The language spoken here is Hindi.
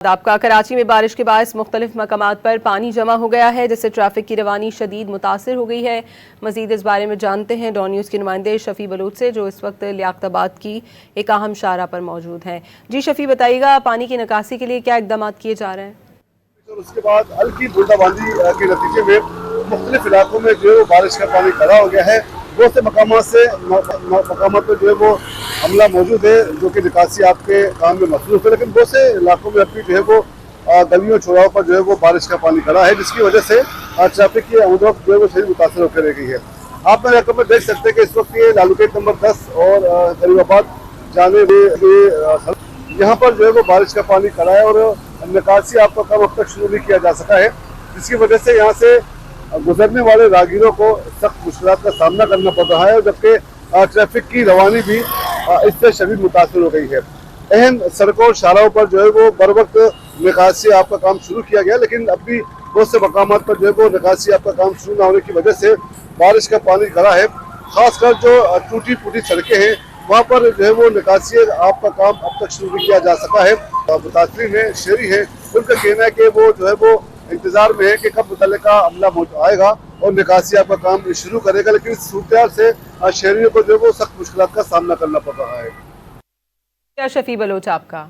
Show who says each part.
Speaker 1: आपका कराची में बारिश के बायस मुख्तलिफ मकामात पर पानी जमा हो गया है, जिससे ट्रैफिक की रवानी शदीद मुतासिर हो गई है। मजीद इस बारे में जानते हैं डॉन न्यूज़ के नुमाइंदे शफी बलोच से, जो इस वक्त लियाकताबाद की एक अहम शाहरा पर मौजूद हैं। जी शफी, बताइएगा पानी की निकासी के लिए क्या इकदाम किए जा रहे हैं?
Speaker 2: उसके बाद हल्की बूंदाबांदी के नतीजे में मुख्तलिफ इलाकों में जो है बारिश का पानी खड़ा हो गया है। बहुत से मकामात पर जो है वो अमला मौजूद है जो कि निकासी आपके काम में मसरूफ है, लेकिन बहुत से इलाकों में अभी जो है वो गलियों चौराहों पर जो है वो बारिश का पानी खड़ा है, जिसकी वजह से ट्रैफिक की आमदोरफ्त जो है वो शदीद मुतासर होकर रह गई है। आप मेरे इलाके में देख सकते हैं कि इस वक्त ये लालू गेट नंबर 10 और गरीबाबाद जाने यहाँ पर जो है वो बारिश का पानी खड़ा है और निकासी आपका काम अब तक शुरू नहीं किया जा सका है, जिसकी वजह से यहाँ से गुजरने वाले राहगीरों को सख्त मुश्किल का सामना करना पड़ रहा है, जबकि ट्रैफिक की रवानी भी इससे शदीद मुतासर हो गई है। अहम सड़कों और शाहराहों पर जो है वो बर वक्त निकासी आपका काम शुरू किया गया, लेकिन अब भी बहुत से मकामात पर जो है वो निकासी आपका काम शुरू न होने की वजह से बारिश का पानी खड़ा है। खासकर जो टूटी फूटी सड़कें हैं वहाँ पर जो है वो निकासी आपका काम अब तक शुरू नहीं किया जा सका है। मुतासरीन है, शहरी है, उनका कहना है कि वो जो है वो इंतजार में है कि कब मुतल्लिका अमला आएगा और निकासी आपका काम शुरू करेगा, लेकिन इस सूरत से शहरियों को जो है वो सख्त मुश्किल का सामना करना पड़ रहा है।
Speaker 1: क्या शफी बलोच आपका